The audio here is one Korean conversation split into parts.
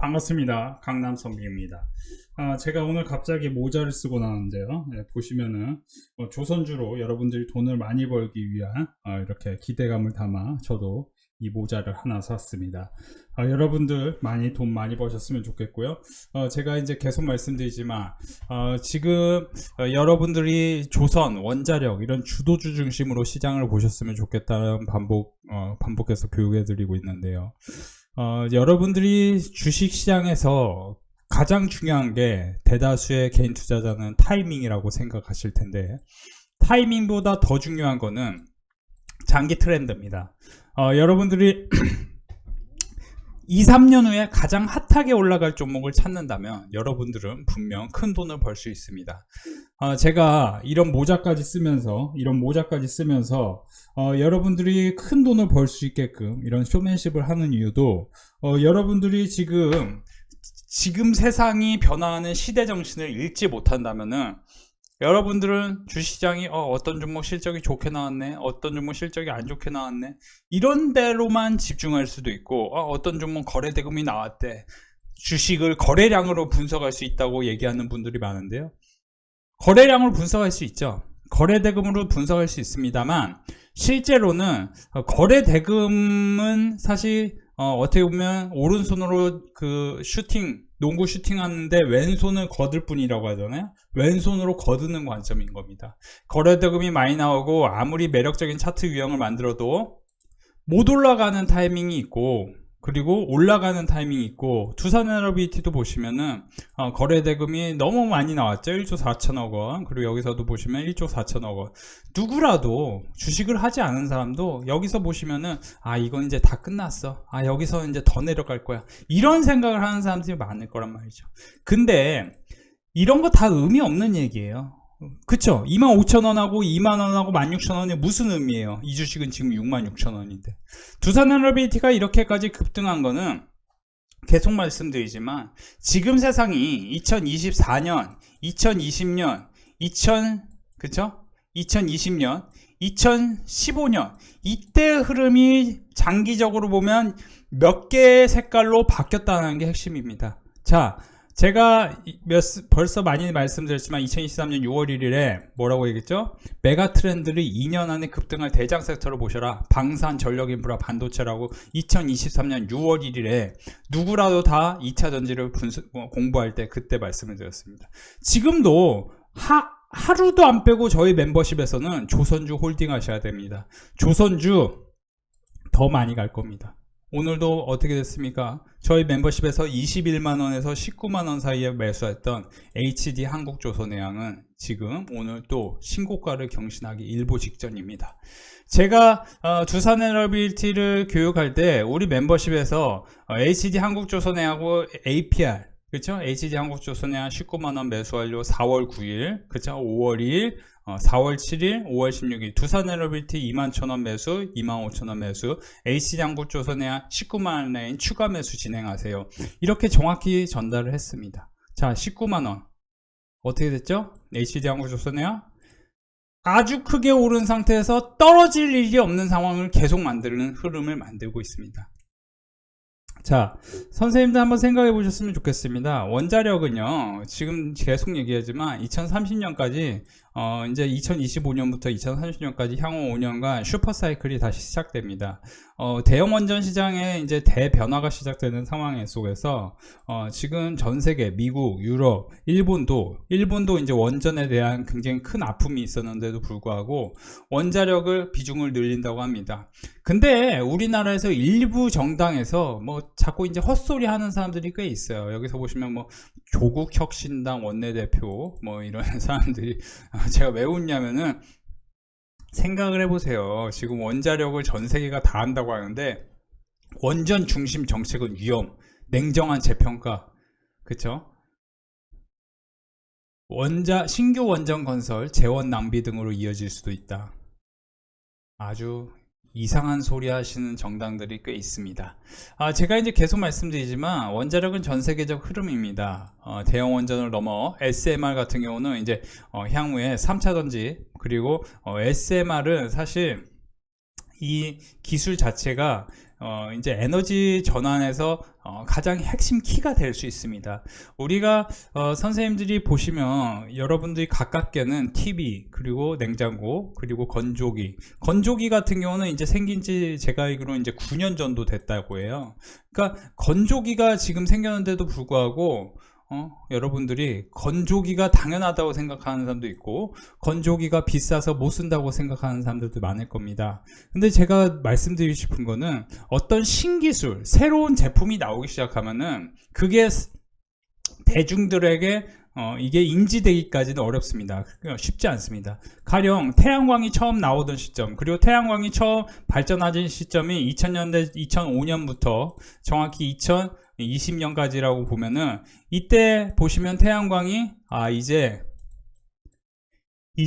반갑습니다. 강남선비입니다. 제가 오늘 갑자기 모자를 쓰고 나왔는데요. 보시면은 조선주로 여러분들이 돈을 많이 벌기 위한 이렇게 기대감을 담아 저도 이 모자를 하나 샀습니다. 여러분들 돈 많이 버셨으면 좋겠고요. 제가 이제 계속 말씀드리지만 지금 여러분들이 조선, 원자력 이런 주도주 중심으로 시장을 보셨으면 좋겠다는 반복해서 교육해드리고 있는데요. 여러분들이 주식시장에서 가장 중요한 게 대다수의 개인 투자자는 타이밍이라고 생각하실 텐데, 타이밍보다 더 중요한 거는 장기 트렌드입니다. 여러분들이 2, 3년 후에 가장 핫하게 올라갈 종목을 찾는다면 여러분들은 분명 큰 돈을 벌 수 있습니다. 제가 이런 모자까지 쓰면서 여러분들이 큰 돈을 벌 수 있게끔 이런 쇼맨십을 하는 이유도 여러분들이 지금 세상이 변화하는 시대 정신을 읽지 못한다면은 여러분들은 주시장이 어떤 종목 실적이 좋게 나왔네, 어떤 종목 실적이 안 좋게 나왔네, 이런 대로만 집중할 수도 있고, 어떤 종목 거래 대금이 나왔대, 주식을 거래량으로 분석할 수 있다고 얘기하는 분들이 많은데요. 거래량으로 분석할 수 있죠. 거래 대금으로 분석할 수 있습니다만 실제로는 거래 대금은 사실 어떻게 보면 오른손으로 농구 슈팅 하는데 왼손을 거들 뿐이라고 하잖아요. 왼손으로 거두는 관점인 겁니다. 거래 대금이 많이 나오고 아무리 매력적인 차트 유형을 만들어도 못 올라가는 타이밍이 있고, 그리고 올라가는 타이밍이 있고, 두산에너비티도 보시면은 거래 대금이 너무 많이 나왔죠. 1조 4천억 원. 그리고 여기서도 보시면 1조 4천억 원. 누구라도 주식을 하지 않은 사람도 여기서 보시면은 이건 이제 다 끝났어, 여기서 이제 더 내려갈 거야, 이런 생각을 하는 사람들이 많을 거란 말이죠. 근데 이런 거 다 의미 없는 얘기예요. 그쵸? 25,000원하고 2만원하고 16,000원이 무슨 의미예요? 이 주식은 지금 66,000원인데. 두산에너비티가 이렇게까지 급등한 거는 계속 말씀드리지만 지금 세상이 2024년, 2020년, 2020년, 2015년 이때 흐름이 장기적으로 보면 몇 개의 색깔로 바뀌었다는 게 핵심입니다. 자, 제가 벌써 많이 말씀드렸지만 2023년 6월 1일에 뭐라고 얘기했죠? 메가 트렌드를 2년 안에 급등할 대장 섹터로 보셔라. 방산, 전력인프라, 반도체라고 2023년 6월 1일에 누구라도 다 2차 전지를 공부할 때 그때 말씀을 드렸습니다. 지금도 하루도 안 빼고 저희 멤버십에서는 조선주 홀딩 하셔야 됩니다. 조선주 더 많이 갈 겁니다. 오늘도 어떻게 됐습니까? 저희 멤버십에서 21만원에서 19만원 사이에 매수했던 HD 한국조선해양은 지금 오늘 또 신고가를 경신하기 일보 직전입니다. 제가 두산에너비티를 교육할 때 우리 멤버십에서 HD 한국조선해양하고 APR, 그렇죠? HD 한국조선해양 19만원 매수 완료 4월 9일, 그렇죠? 5월 2일, 4월 7일, 5월 16일 두산에너비티 21,000원 매수, 25,000원 매수, HD한국조선해양 19만원 레인 추가 매수 진행하세요. 이렇게 정확히 전달을 했습니다. 자, 19만원 어떻게 됐죠? HD한국조선해양 아주 크게 오른 상태에서 떨어질 일이 없는 상황을 계속 만드는 흐름을 만들고 있습니다. 자, 선생님들 한번 생각해 보셨으면 좋겠습니다. 원자력은요, 지금 계속 얘기하지만 2030년까지 이제 2025년부터 2030년까지 향후 5년간 슈퍼사이클이 다시 시작됩니다. 대형 원전 시장에 이제 대변화가 시작되는 상황 속에서 지금 전 세계 미국, 유럽, 일본도 이제 원전에 대한 굉장히 큰 아픔이 있었는데도 불구하고 원자력을 비중을 늘린다고 합니다. 근데 우리나라에서 일부 정당에서 자꾸 이제 헛소리 하는 사람들이 꽤 있어요. 여기서 보시면 조국혁신당 원내대표 이런 사람들이 제가 왜 웃냐면은 생각을 해보세요. 지금 원자력을 전 세계가 다 한다고 하는데 원전 중심 정책은 위험, 냉정한 재평가, 그쵸? 신규 원전 건설, 재원 낭비 등으로 이어질 수도 있다. 아주 이상한 소리 하시는 정당들이 꽤 있습니다. 제가 이제 계속 말씀드리지만 원자력은 전 세계적 흐름입니다. 대형 원전을 넘어 SMR 같은 경우는 이제 향후에 3차 전지, 그리고 SMR은 사실 이 기술 자체가 이제 에너지 전환에서 가장 핵심 키가 될 수 있습니다. 우리가 선생님들이 보시면 여러분들이 가깝게는 TV 그리고 냉장고 그리고 건조기 같은 경우는 이제 생긴 지 제가 알기로 이제 9년 정도 됐다고 해요. 그러니까 건조기가 지금 생겼는데도 불구하고 여러분들이 건조기가 당연하다고 생각하는 사람도 있고 건조기가 비싸서 못 쓴다고 생각하는 사람들도 많을 겁니다. 근데 제가 말씀드리고 싶은 거는 어떤 신기술, 새로운 제품이 나오기 시작하면은 그게 대중들에게 이게 인지되기까지는 어렵습니다. 쉽지 않습니다. 가령 태양광이 처음 나오던 시점, 그리고 태양광이 처음 발전하던 시점이 2000년대, 2005년부터 정확히 2020년까지라고 보면은 이때 보시면 태양광이 이제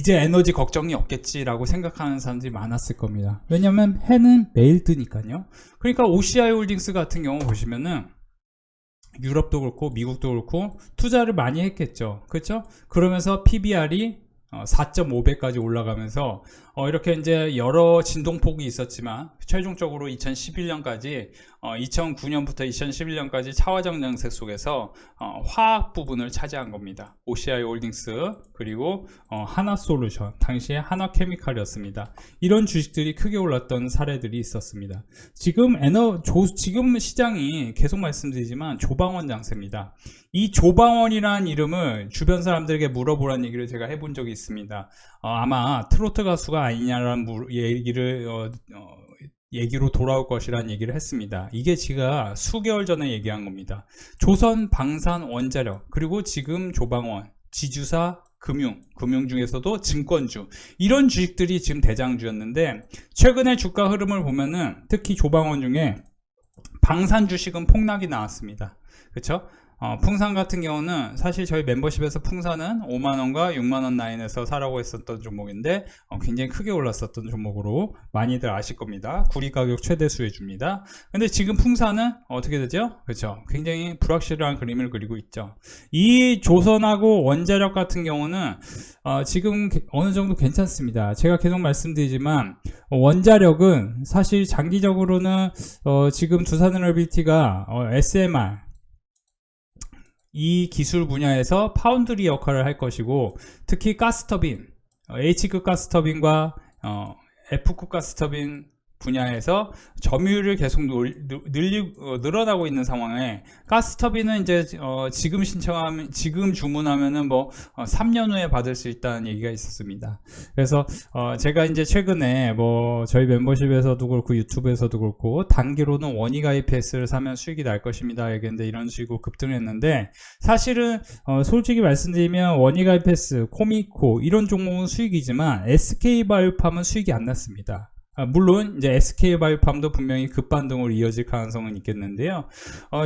에너지 걱정이 없겠지라고 생각하는 사람들이 많았을 겁니다. 왜냐면 해는 매일 뜨니까요. 그러니까 OCI 홀딩스 같은 경우 보시면은 유럽도 그렇고 미국도 그렇고 투자를 많이 했겠죠. 그렇죠? 그러면서 PBR이 4.5배까지 올라가면서 이렇게 이제 여러 진동폭이 있었지만 최종적으로 2011년까지 2009년부터 2011년까지 차화정 정책 속에서 화학 부분을 차지한 겁니다. OCI 홀딩스 그리고 하나솔루션, 당시에 하나케미칼이었습니다. 이런 주식들이 크게 올랐던 사례들이 있었습니다. 지금 시장이 계속 말씀드리지만 조방원 장세입니다. 이 조방원이라는 이름을 주변 사람들에게 물어보라는 얘기를 제가 해본 적이 있습니다. 아마 트로트 가수가 아니냐라는 얘기로 돌아올 것이라는 얘기를 했습니다. 이게 제가 수개월 전에 얘기한 겁니다. 조선 방산 원자력 그리고 지금 조방원, 지주사, 금융 중에서도 증권주, 이런 주식들이 지금 대장주였는데 최근에 주가 흐름을 보면은 특히 조방원 중에 방산 주식은 폭락이 나왔습니다. 그렇죠? 풍산 같은 경우는 사실 저희 멤버십에서 풍산은 5만원과 6만원 라인에서 사라고 했었던 종목인데 굉장히 크게 올랐었던 종목으로 많이들 아실 겁니다. 구리 가격 최대 수혜줍니다. 근데 지금 풍산은 어떻게 되죠? 그렇죠? 굉장히 불확실한 그림을 그리고 있죠. 이 조선하고 원자력 같은 경우는 지금 어느 정도 괜찮습니다. 제가 계속 말씀드리지만 원자력은 사실 장기적으로는 지금 두산에너빌리티가 SMR 이 기술 분야에서 파운드리 역할을 할 것이고, 특히 가스터빈, H급 가스터빈과 F급 가스터빈 분야에서 점유율을 계속 늘어나고 있는 상황에 가스터빈은 이제 지금 주문하면은 3년 후에 받을 수 있다는 얘기가 있었습니다. 그래서 제가 이제 최근에 저희 멤버십에서도 그렇고 유튜브에서도 그렇고 단기로는 원익 IPS를 사면 수익이 날 것입니다 얘기했는데 이런 식으로 급등을 했는데, 사실은 솔직히 말씀드리면 원익 IPS, 코미코 이런 종목은 수익이지만 SK바이오팜은 수익이 안 났습니다. 물론 이제 SK바이오팜도 분명히 급반등으로 이어질 가능성은 있겠는데요.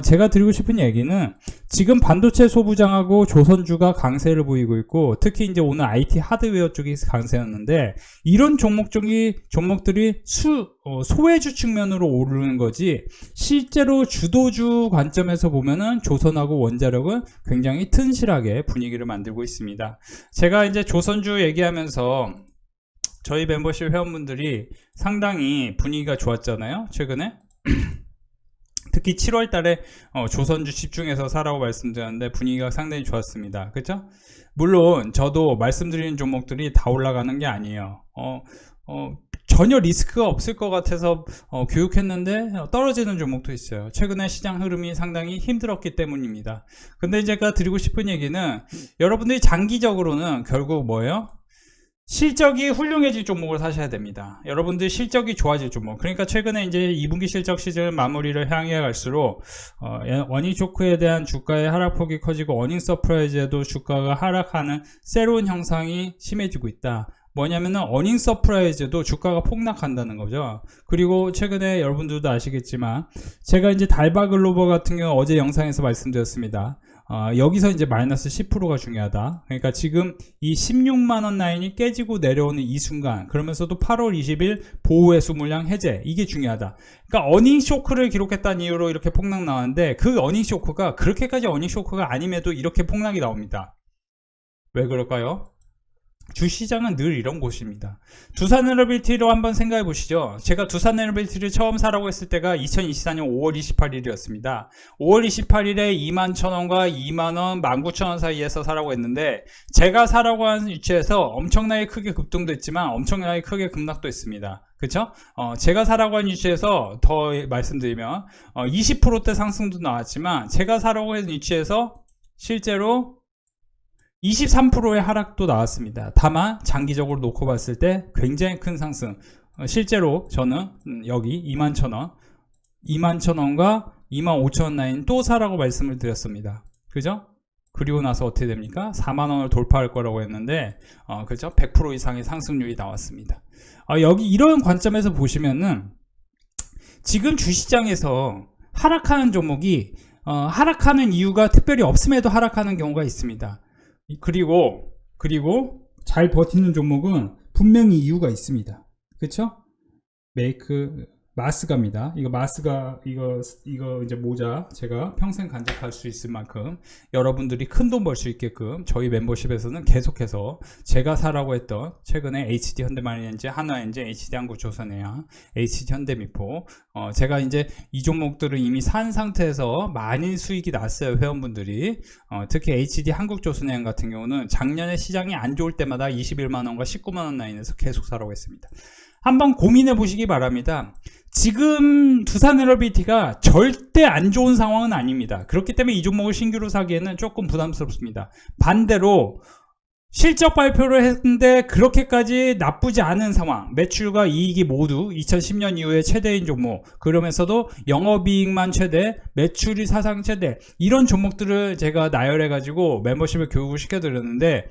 제가 드리고 싶은 얘기는 지금 반도체 소부장하고 조선주가 강세를 보이고 있고, 특히 이제 오늘 IT 하드웨어 쪽이 강세였는데, 이런 종목들이 소외주 측면으로 오르는 거지, 실제로 주도주 관점에서 보면은 조선하고 원자력은 굉장히 튼실하게 분위기를 만들고 있습니다. 제가 이제 조선주 얘기하면서 저희 멤버십 회원분들이 상당히 분위기가 좋았잖아요, 최근에. 특히 7월 달에 조선주 집중해서 사라고 말씀드렸는데 분위기가 상당히 좋았습니다. 그렇죠? 물론 저도 말씀드리는 종목들이 다 올라가는 게 아니에요. 전혀 리스크가 없을 것 같아서 교육했는데 떨어지는 종목도 있어요. 최근에 시장 흐름이 상당히 힘들었기 때문입니다. 근데 제가 드리고 싶은 얘기는, 여러분들이 장기적으로는 결국 뭐예요? 실적이 훌륭해질 종목을 사셔야 됩니다. 여러분들 실적이 좋아질 종목. 그러니까 최근에 이제 2분기 실적 시즌 마무리를 향해 갈수록 어닝 쇼크에 대한 주가의 하락폭이 커지고 어닝 서프라이즈에도 주가가 하락하는 새로운 형상이 심해지고 있다. 뭐냐면은 어닝 서프라이즈도 주가가 폭락한다는 거죠. 그리고 최근에 여러분들도 아시겠지만 제가 이제 달바글로벌 같은 경우 어제 영상에서 말씀드렸습니다. 여기서 이제 마이너스 10%가 중요하다. 그러니까 지금 이 16만원 라인이 깨지고 내려오는 이 순간, 그러면서도 8월 20일 보호회수 물량 해제, 이게 중요하다. 그러니까 어닝 쇼크를 기록했다는 이유로 이렇게 폭락 나왔는데, 그 어닝 쇼크가 그렇게까지 어닝 쇼크가 아님에도 이렇게 폭락이 나옵니다. 왜 그럴까요? 주시장은 늘 이런 곳입니다. 두산에너빌티로 한번 생각해 보시죠. 제가 두산에너빌티를 처음 사라고 했을 때가 2024년 5월 28일이었습니다. 5월 28일에 21,000원과 2만원, 19,000원 사이에서 사라고 했는데, 제가 사라고 한 위치에서 엄청나게 크게 급등도 했지만 엄청나게 크게 급락도 했습니다. 그쵸? 제가 사라고 한 위치에서 더 말씀드리면 20%대 상승도 나왔지만, 제가 사라고 한 위치에서 실제로 23%의 하락도 나왔습니다. 다만 장기적으로 놓고 봤을 때 굉장히 큰 상승. 실제로 저는 여기 21,000원, 21,000원과 25,000원 라인 또 사라고 말씀을 드렸습니다. 그죠? 그리고 나서 어떻게 됩니까? 4만원을 돌파할 거라고 했는데 그죠? 100% 이상의 상승률이 나왔습니다. 여기 이런 관점에서 보시면은 지금 주시장에서 하락하는 종목이 하락하는 이유가 특별히 없음에도 하락하는 경우가 있습니다. 그리고 잘 버티는 종목은 분명히 이유가 있습니다. 그쵸? 마스가입니다. 이거 이제 모자 제가 평생 간직할 수 있을 만큼 여러분들이 큰 돈 벌 수 있게끔 저희 멤버십에서는 계속해서 제가 사라고 했던 최근에 HD 현대마린엔지, 한화엔지, HD 한국조선해양, HD 현대미포 제가 이제 이 종목들을 이미 산 상태에서 많이 수익이 났어요. 회원분들이 특히 HD 한국조선해양 같은 경우는 작년에 시장이 안 좋을 때마다 21만원과 19만원 라인에서 계속 사라고 했습니다. 한번 고민해 보시기 바랍니다. 지금 두산에너빌티가 절대 안 좋은 상황은 아닙니다. 그렇기 때문에 이 종목을 신규로 사기에는 조금 부담스럽습니다. 반대로 실적 발표를 했는데 그렇게까지 나쁘지 않은 상황, 매출과 이익이 모두 2010년 이후에 최대인 종목, 그러면서도 영업이익만 최대, 매출이 사상 최대, 이런 종목들을 제가 나열해 가지고 멤버십에 교육을 시켜드렸는데,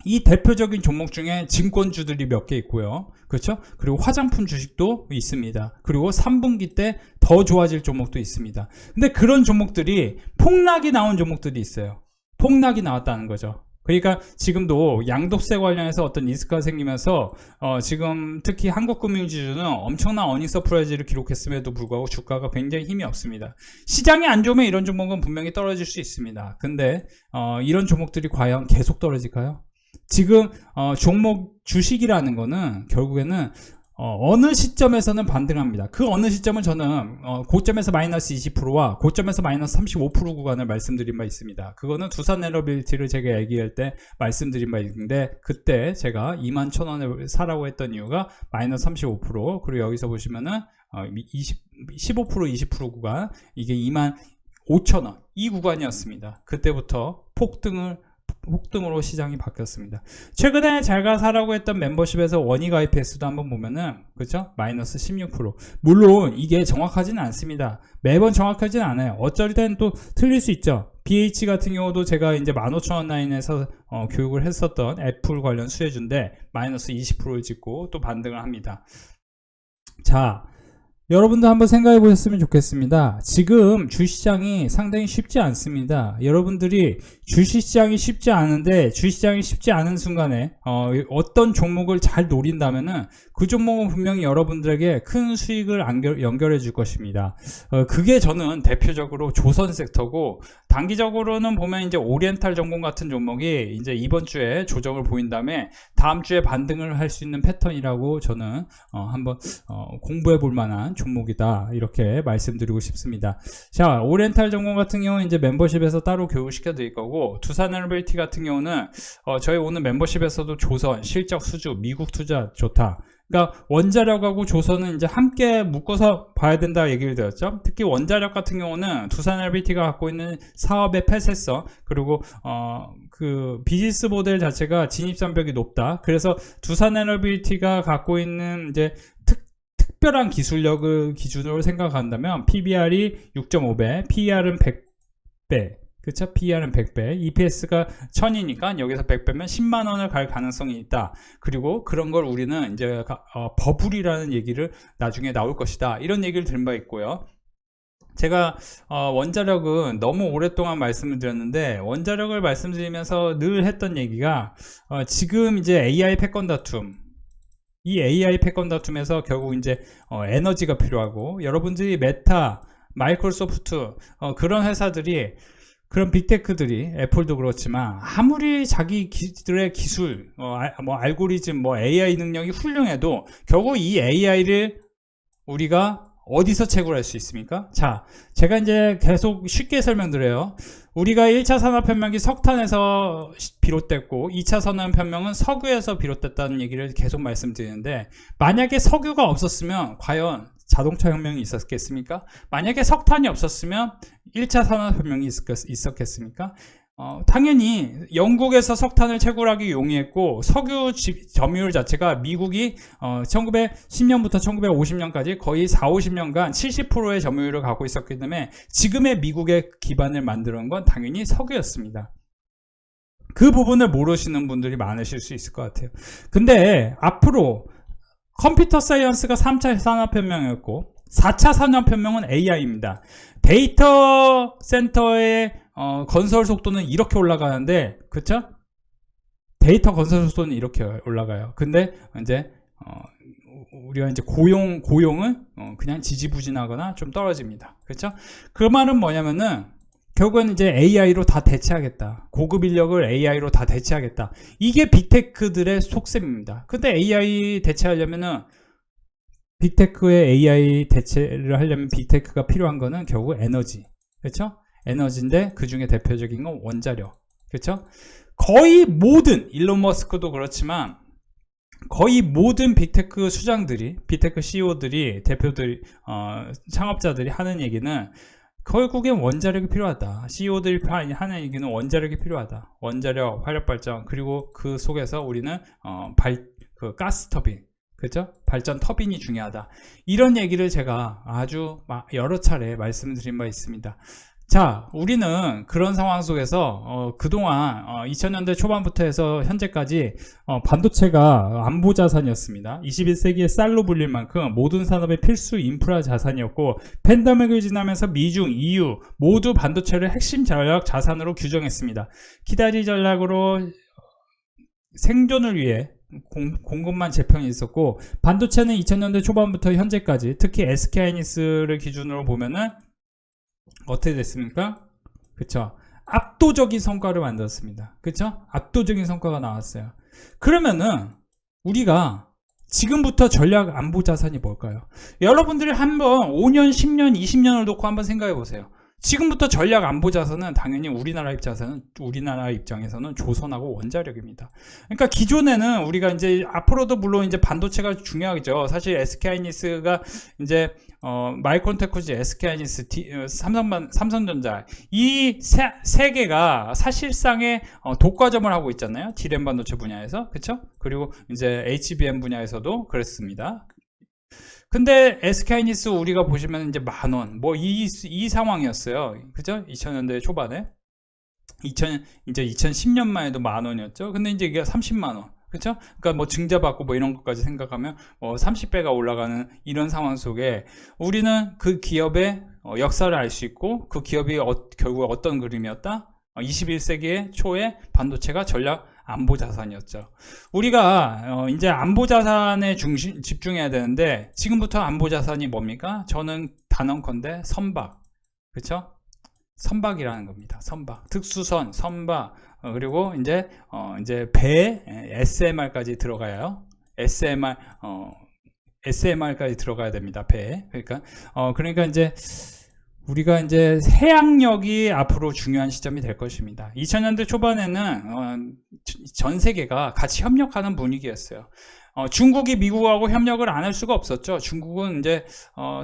이 대표적인 종목 중에 증권주들이 몇 개 있고요. 그렇죠? 그리고 화장품 주식도 있습니다. 그리고 3분기 때 더 좋아질 종목도 있습니다. 근데 그런 종목들이 폭락이 나온 종목들이 있어요. 폭락이 나왔다는 거죠. 그러니까 지금도 양도세 관련해서 어떤 리스크가 생기면서 지금 특히 한국금융지주는 엄청난 어닝 서프라이즈를 기록했음에도 불구하고 주가가 굉장히 힘이 없습니다. 시장이 안 좋으면 이런 종목은 분명히 떨어질 수 있습니다. 근데 이런 종목들이 과연 계속 떨어질까요? 지금 종목 주식이라는 거는 결국에는 어느 시점에서는 반등합니다. 그 어느 시점은 저는 고점에서 마이너스 20%와 고점에서 마이너스 35% 구간을 말씀드린 바 있습니다. 그거는 두산에너빌티를 제가 얘기할 때 말씀드린 바 있는데, 그때 제가 21,000원에 사라고 했던 이유가 마이너스 35%, 그리고 여기서 보시면은 15% 20% 구간, 이게 25,000원 이 구간이었습니다. 그때부터 폭등으로 시장이 바뀌었습니다. 최근에 제가 사라고 했던 멤버십에서 원이 가입 횟수도 한번 보면은, 그죠? 마이너스 16%. 물론 이게 정확하지는 않습니다. 매번 정확하지는 않아요. 어쩔 땐 또 틀릴 수 있죠. BH 같은 경우도 제가 이제 15,000원 라인에서 교육을 했었던 애플 관련 수혜주인데 마이너스 20%를 찍고 또 반등을 합니다. 자, 여러분도 한번 생각해 보셨으면 좋겠습니다. 지금 주시장이 상당히 쉽지 않습니다. 여러분들이 주시장이 쉽지 않은데, 주시장이 쉽지 않은 순간에 어떤 종목을 잘 노린다면은 그 종목은 분명히 여러분들에게 큰 수익을 연결해 줄 것입니다. 그게 저는 대표적으로 조선 섹터고, 단기적으로는 보면 이제 오리엔탈 전공 같은 종목이 이제 이번 주에 조정을 보인 다음에 다음 주에 반등을 할 수 있는 패턴이라고 저는 한번 공부해 볼 만한 종목이다, 이렇게 말씀드리고 싶습니다. 자, 오리엔탈 전공 같은 경우는 이제 멤버십에서 따로 교육시켜 드릴 거고, 두산에너빌티 같은 경우는 저희 오늘 멤버십에서도 조선, 실적 수주, 미국 투자 좋다. 그러니까 원자력하고 조선은 이제 함께 묶어서 봐야 된다 얘기를 드렸죠. 특히 원자력 같은 경우는 두산에너빌티가 갖고 있는 사업의 폐쇄성, 그리고 그 비즈니스 모델 자체가 진입장벽이 높다. 그래서 두산에너빌티가 갖고 있는 이제 특별한 기술력을 기준으로 생각한다면 PBR이 6.5배, PER은 100배, 그쵸? PER은 100배, EPS가 1000이니까 여기서 100배면 10만원을 갈 가능성이 있다. 그리고 그런 걸 우리는 이제 버블이라는 얘기를 나중에 나올 것이다, 이런 얘기를 들은 바 있고요. 제가 원자력은 너무 오랫동안 말씀을 드렸는데, 원자력을 말씀드리면서 늘 했던 얘기가 지금 이제 AI 패권 다툼, 이 AI 패권 다툼에서 결국 이제 에너지가 필요하고, 여러분들이 메타, 마이크로소프트 그런 회사들이 그런 빅테크들이 애플도 그렇지만 아무리 자기들의 기술, 뭐 알고리즘, 뭐 AI 능력이 훌륭해도 결국 이 AI를 우리가 어디서 채굴할 수 있습니까? 자, 제가 이제 계속 쉽게 설명드려요. 우리가 1차 산업혁명이 석탄에서 비롯됐고 2차 산업혁명은 석유에서 비롯됐다는 얘기를 계속 말씀드리는데, 만약에 석유가 없었으면 과연 자동차 혁명이 있었겠습니까? 만약에 석탄이 없었으면 1차 산업혁명이 있었겠습니까? 당연히 영국에서 석탄을 채굴하기 용이했고, 석유 점유율 자체가 미국이 1910년부터 1950년까지 거의 40-50년간 70%의 점유율을 갖고 있었기 때문에 지금의 미국의 기반을 만드는 건 당연히 석유였습니다. 그 부분을 모르시는 분들이 많으실 수 있을 것 같아요. 근데 앞으로 컴퓨터 사이언스가 3차 산업혁명이었고 4차 산업혁명은 AI입니다. 데이터 센터의 건설 속도는 이렇게 올라가는데, 그쵸? 데이터 건설 속도는 이렇게 올라가요. 근데 이제 우리가 이제 고용은 그냥 지지부진하거나 좀 떨어집니다. 그쵸? 그 말은 뭐냐면은 결국은 이제 AI로 다 대체하겠다. 고급 인력을 AI로 다 대체하겠다. 이게 빅테크들의 속셈입니다. 근데 AI 대체하려면은, 빅테크의 AI 대체를 하려면 빅테크가 필요한 거는 결국 에너지. 그렇죠? 에너지인데 그 중에 대표적인 건 원자력. 그렇죠? 거의 모든, 일론 머스크도 그렇지만 거의 모든 빅테크 수장들이, 빅테크 CEO들이, 대표들이, 창업자들이 하는 얘기는 결국엔 원자력이 필요하다. CEO들이 하는 얘기는 원자력이 필요하다. 원자력, 화력발전, 그리고 그 속에서 우리는 가스 터빈, 그죠? 발전 터빈이 중요하다. 이런 얘기를 제가 아주 여러 차례 말씀드린 바 있습니다. 자, 우리는 그런 상황 속에서 그동안 2000년대 초반부터 해서 현재까지 반도체가 안보 자산이었습니다. 21세기의 쌀로 불릴 만큼 모든 산업의 필수 인프라 자산이었고, 팬데믹을 지나면서 미중, EU 모두 반도체를 핵심 전략 자산으로 규정했습니다. 키다리 전략으로 생존을 위해 공급만 재편이 있었고, 반도체는 2000년대 초반부터 현재까지 특히 SK하이닉스를 기준으로 보면은 어떻게 됐습니까? 그쵸? 압도적인 성과를 만들었습니다. 그쵸? 압도적인 성과가 나왔어요. 그러면은 우리가 지금부터 전략 안보 자산이 뭘까요? 여러분들이 한번 5년, 10년, 20년을 놓고 한번 생각해 보세요. 지금부터 전략 안보 자산은 당연히 우리나라 입장에서는 조선하고 원자력입니다. 그러니까 기존에는 우리가 이제 앞으로도 물론 이제 반도체가 중요하죠. 사실 SK하이닉스가 이제 마이크론테크놀로지, SK하이닉스, 삼성전자 이 세 개가 사실상의 독과점을 하고 있잖아요. D램 반도체 분야에서, 그렇죠? 그리고 이제 HBM 분야에서도 그랬습니다. 근데 SK하이닉스 우리가 보시면 이제 10,000원 뭐 이 상황이었어요. 그죠? 2000년대 초반에 이제 2010년만 해도 10,000원이었죠. 근데 이제 이게 30만 원. 그렇죠? 그러니까 뭐 증자받고 뭐 이런 것까지 생각하면 30배가 올라가는 이런 상황 속에 우리는 그 기업의 역사를 알 수 있고, 그 기업이 결국 어떤 그림이었다? 21세기의 초에 반도체가 전략 안보 자산이었죠. 우리가 이제 안보 자산에 집중해야 되는데, 지금부터 안보 자산이 뭡니까? 저는 단언컨대 선박, 그렇죠? 선박이라는 겁니다. 선박, 특수선, 선박, 그리고 이제 배, SMR까지 들어가요. SMR까지 들어가야 됩니다. 배. 그러니까 이제 우리가 이제 해양력이 앞으로 중요한 시점이 될 것입니다. 2000년대 초반에는 전 세계가 같이 협력하는 분위기였어요. 중국이 미국하고 협력을 안 할 수가 없었죠. 중국은 이제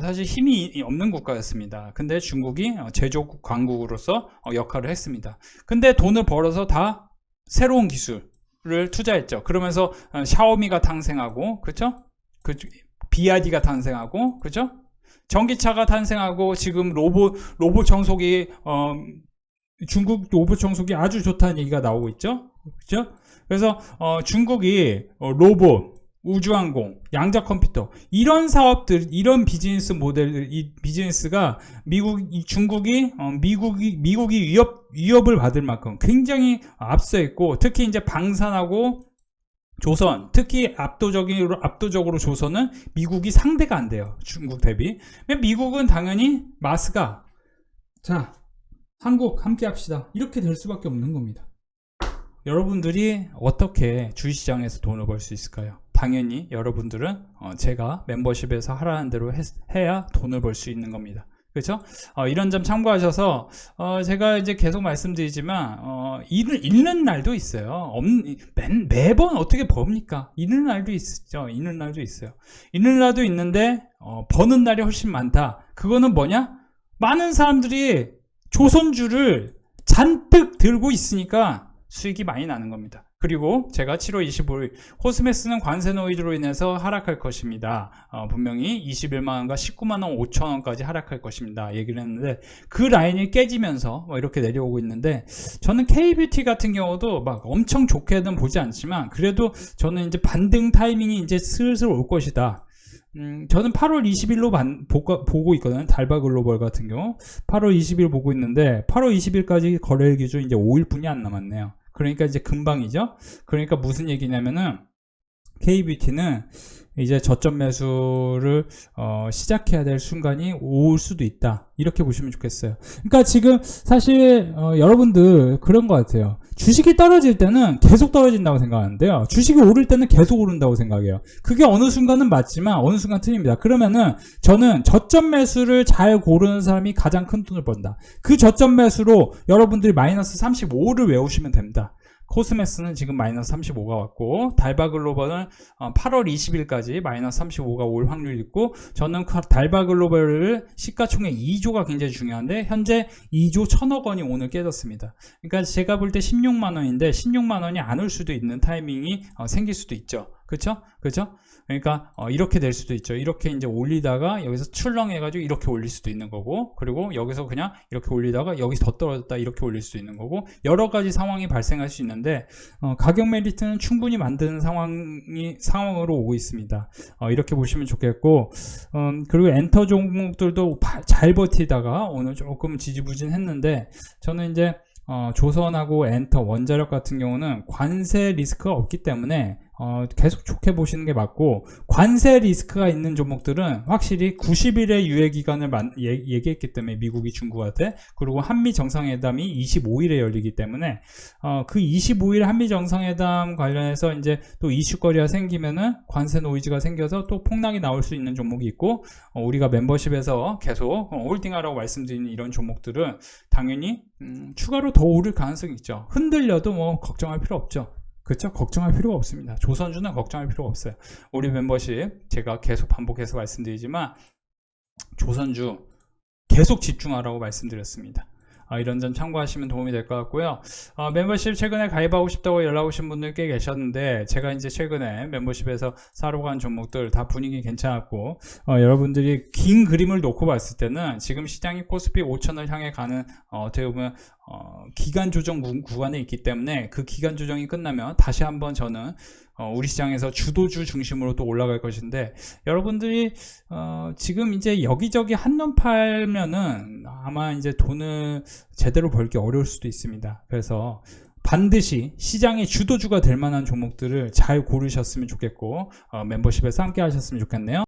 사실 힘이 없는 국가였습니다. 근데 중국이 제조국 강국으로서 역할을 했습니다. 근데 돈을 벌어서 다 새로운 기술을 투자했죠. 그러면서 샤오미가 탄생하고, 그렇죠? BYD가 탄생하고, 그렇죠? 전기차가 탄생하고, 지금 로봇 청소기, 중국 로봇 청소기 아주 좋다는 얘기가 나오고 있죠. 그렇죠? 그래서 중국이 로봇, 우주항공, 양자 컴퓨터, 이런 사업들, 이런 비즈니스 모델, 이 비즈니스가 중국이 위협을 받을 만큼 굉장히 앞서 있고, 특히 이제 방산하고 조선, 특히 압도적으로 조선은 미국이 상대가 안 돼요. 중국 대비. 미국은 당연히 마스가, 자, 한국 함께 합시다. 이렇게 될 수밖에 없는 겁니다. 여러분들이 어떻게 주식시장에서 돈을 벌 수 있을까요? 당연히 여러분들은 제가 멤버십에서 하라는 대로 해야 돈을 벌 수 있는 겁니다. 그렇죠? 이런 점 참고하셔서 제가 이제 계속 말씀드리지만 잃는 날도 있어요. 매번 어떻게 법니까? 잃는 날도 있죠. 잃는 날도 있어요. 잃는 날도 있는데 버는 날이 훨씬 많다. 그거는 뭐냐? 많은 사람들이 조선주를 잔뜩 들고 있으니까 수익이 많이 나는 겁니다. 그리고 제가 7월 25일 코스메스는 관세 노이즈로 인해서 하락할 것입니다. 분명히 21만원과 19만원 5천원까지 하락할 것입니다. 얘기를 했는데 그 라인이 깨지면서 이렇게 내려오고 있는데 저는 K뷰티 같은 경우도 막 엄청 좋게는 보지 않지만 그래도 저는 이제 반등 타이밍이 이제 슬슬 올 것이다. 저는 8월 20일로 보고 있거든요. 달바 글로벌 같은 경우 8월 20일 보고 있는데 8월 20일까지 거래일 기준 이제 5일뿐이 안 남았네요. 그러니까 이제 금방이죠. 그러니까 무슨 얘기냐면은 K뷰티는 이제 저점 매수를 시작해야 될 순간이 올 수도 있다. 이렇게 보시면 좋겠어요. 그러니까 지금 사실 여러분들 그런 것 같아요. 주식이 떨어질 때는 계속 떨어진다고 생각하는데요. 주식이 오를 때는 계속 오른다고 생각해요. 그게 어느 순간은 맞지만 어느 순간 틀립니다. 그러면은 저는 저점 매수를 잘 고르는 사람이 가장 큰 돈을 번다. 그 저점 매수로 여러분들이 마이너스 35를 외우시면 됩니다. 코스메스는 지금 마이너스 35가 왔고 달바 글로벌은 8월 20일까지 마이너스 35가 올 확률이 있고 저는 달바 글로벌을 시가총액 2조가 굉장히 중요한데 현재 2조 1000억 원이 오늘 깨졌습니다. 그러니까 제가 볼 때 16만 원인데 16만 원이 안 올 수도 있는 타이밍이 생길 수도 있죠. 그렇죠? 그렇죠? 그러니까 이렇게 될 수도 있죠. 이렇게 이제 올리다가 여기서 출렁해가지고 이렇게 올릴 수도 있는 거고, 그리고 여기서 그냥 이렇게 올리다가 여기서 더 떨어졌다 이렇게 올릴 수도 있는 거고, 여러 가지 상황이 발생할 수 있는데 가격 메리트는 충분히 만드는 상황으로 오고 있습니다. 이렇게 보시면 좋겠고, 그리고 엔터 종목들도 잘 버티다가 오늘 조금 지지부진했는데 저는 이제 조선하고 엔터, 원자력 같은 경우는 관세 리스크가 없기 때문에 계속 좋게 보시는 게 맞고, 관세 리스크가 있는 종목들은 확실히 90일의 유예 기간을 얘기했기 때문에 미국이 중국한테, 그리고 한미 정상회담이 25일에 열리기 때문에 그 25일 한미 정상회담 관련해서 이제 또 이슈거리가 생기면은 관세 노이즈가 생겨서 또 폭락이 나올 수 있는 종목이 있고, 우리가 멤버십에서 계속 홀딩하라고 말씀드리는 이런 종목들은 당연히 추가로 더 오를 가능성이 있죠. 흔들려도 뭐 걱정할 필요 없죠. 그렇죠? 걱정할 필요가 없습니다. 조선주는 걱정할 필요가 없어요. 우리 멤버십 제가 계속 반복해서 말씀드리지만 조선주 계속 집중하라고 말씀드렸습니다. 이런 점 참고하시면 도움이 될 것 같고요. 멤버십 최근에 가입하고 싶다고 연락 오신 분들 꽤 계셨는데 제가 이제 최근에 멤버십에서 사러 간 종목들 다 분위기 괜찮았고, 여러분들이 긴 그림을 놓고 봤을 때는 지금 시장이 코스피 5천을 향해 가는 어떻게 보면 기간 조정 구간에 있기 때문에 그 기간 조정이 끝나면 다시 한번 저는 우리 시장에서 주도주 중심으로 또 올라갈 것인데, 여러분들이 지금 이제 여기저기 한눈 팔면은 아마 이제 돈을 제대로 벌기 어려울 수도 있습니다. 그래서 반드시 시장의 주도주가 될 만한 종목들을 잘 고르셨으면 좋겠고 멤버십에서 함께 하셨으면 좋겠네요.